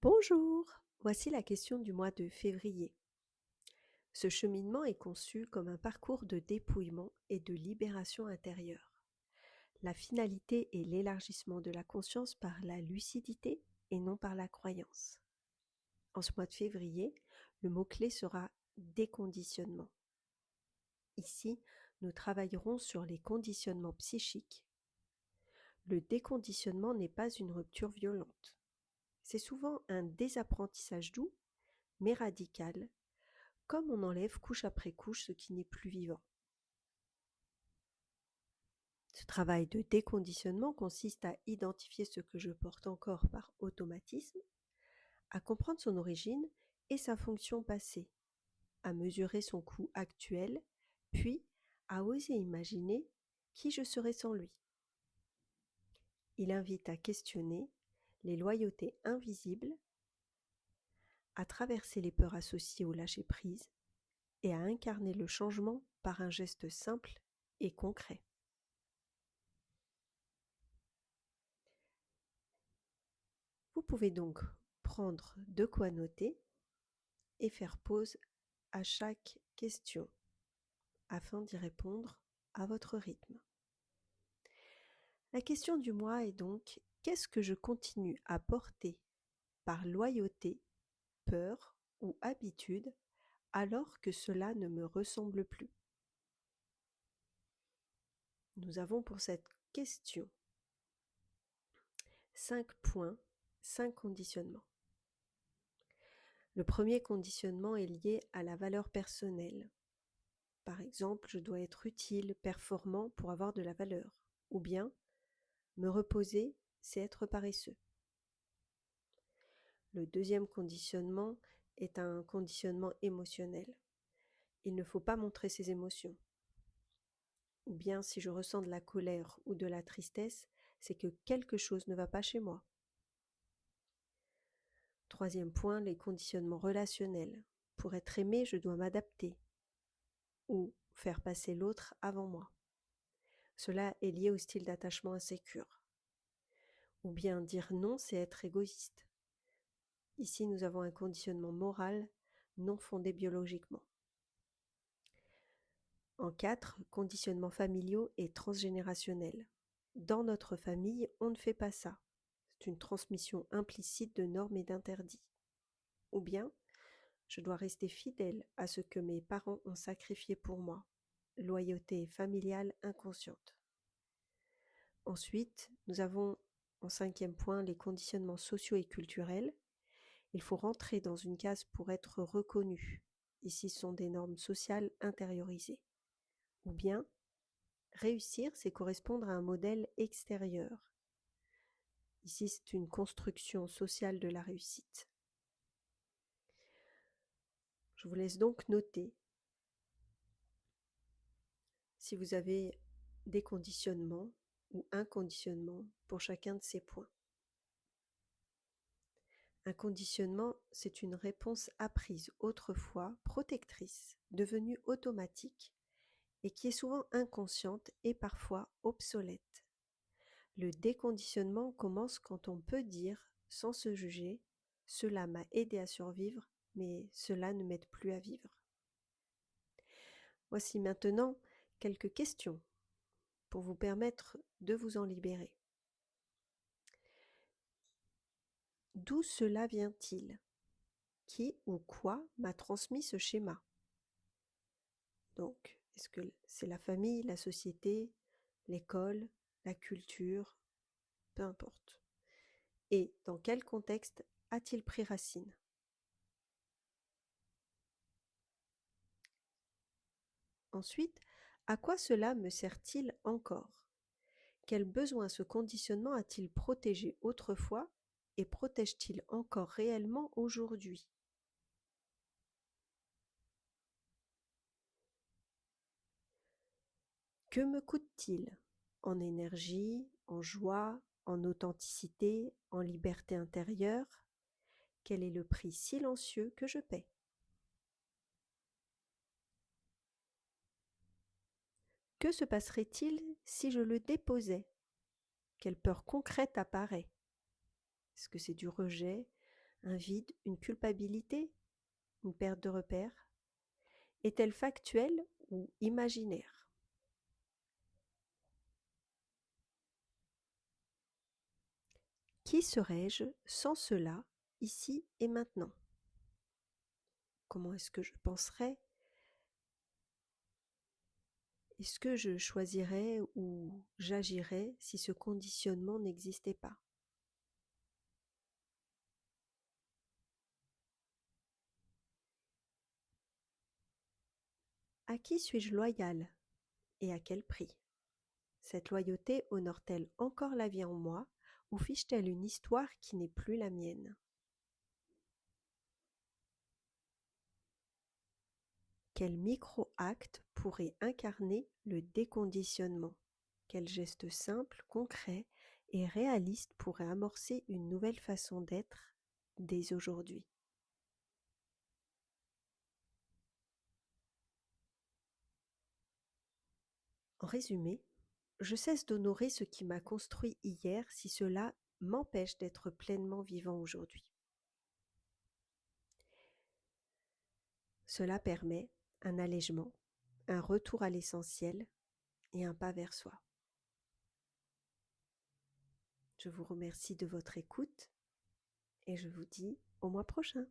Bonjour, voici la question du mois de février. Ce cheminement est conçu comme un parcours de dépouillement et de libération intérieure. La finalité est l'élargissement de la conscience par la lucidité et non par la croyance. En ce mois de février, le mot-clé sera déconditionnement. Ici, nous travaillerons sur les conditionnements psychiques. Le déconditionnement n'est pas une rupture violente. C'est souvent un désapprentissage doux, mais radical, comme on enlève couche après couche ce qui n'est plus vivant. Ce travail de déconditionnement consiste à identifier ce que je porte encore par automatisme, à comprendre son origine et sa fonction passée, à mesurer son coût actuel, puis à oser imaginer qui je serais sans lui. Il invite à questionner les loyautés invisibles, à traverser les peurs associées au lâcher-prise et à incarner le changement par un geste simple et concret. Vous pouvez donc prendre de quoi noter et faire pause à chaque question afin d'y répondre à votre rythme. La question du mois est donc: qu'est-ce que je continue à porter par loyauté, peur ou habitude alors que cela ne me ressemble plus? Nous avons pour cette question 5 points, 5 conditionnements. Le premier conditionnement est lié à la valeur personnelle. Par exemple, je dois être utile, performant pour avoir de la valeur. Ou bien, me reposer, c'est être paresseux. Le deuxième conditionnement est un conditionnement émotionnel. Il ne faut pas montrer ses émotions. Ou bien, si je ressens de la colère ou de la tristesse, c'est que quelque chose ne va pas chez moi. Troisième point, les conditionnements relationnels. Pour être aimé, je dois m'adapter ou faire passer l'autre avant moi. Cela est lié au style d'attachement insécure. Ou bien dire non, c'est être égoïste. Ici, nous avons un conditionnement moral non fondé biologiquement. En 4, conditionnements familiaux et transgénérationnels. Dans notre famille, on ne fait pas ça. C'est une transmission implicite de normes et d'interdits. Ou bien, je dois rester fidèle à ce que mes parents ont sacrifié pour moi. Loyauté familiale inconsciente. Ensuite, nous avons en 5e point les conditionnements sociaux et culturels. Il faut rentrer dans une case pour être reconnu. Ici, ce sont des normes sociales intériorisées. Ou bien, réussir, c'est correspondre à un modèle extérieur. Ici, c'est une construction sociale de la réussite. Je vous laisse donc noter si vous avez des conditionnements ou un conditionnement pour chacun de ces points. Un conditionnement, c'est une réponse apprise autrefois protectrice, devenue automatique et qui est souvent inconsciente et parfois obsolète. Le déconditionnement commence quand on peut dire, sans se juger, cela m'a aidé à survivre, mais cela ne m'aide plus à vivre. Voici maintenant quelques questions pour vous permettre de vous en libérer. D'où cela vient-il? Qui ou quoi m'a transmis ce schéma? Donc, est-ce que c'est la famille, la société, l'école, la culture? Peu importe. Et dans quel contexte a-t-il pris racine? Ensuite, à quoi cela me sert-il encore? Quel besoin ce conditionnement a-t-il protégé autrefois et protège-t-il encore réellement aujourd'hui? Que me coûte-t-il? En énergie, en joie, en authenticité, en liberté intérieure? Quel est le prix silencieux que je paie? Que se passerait-il si je le déposais? Quelle peur concrète apparaît? Est-ce que c'est du rejet, Un vide, une culpabilité, une perte de repère? Est-elle factuelle ou imaginaire? Qui serais-je sans cela, ici et maintenant? Comment est-ce que je penserais? Est-ce que je choisirais ou j'agirais si ce conditionnement n'existait pas? À qui suis-je loyal et à quel prix? Cette loyauté honore-t-elle encore la vie en moi ou fiche-t-elle une histoire qui n'est plus la mienne? Quel micro-acte pourrait incarner le déconditionnement? Quel geste simple, concret et réaliste pourrait amorcer une nouvelle façon d'être dès aujourd'hui? En résumé, je cesse d'honorer ce qui m'a construit hier si cela m'empêche d'être pleinement vivant aujourd'hui. Cela permet un allègement, un retour à l'essentiel et un pas vers soi. Je vous remercie de votre écoute et je vous dis au mois prochain.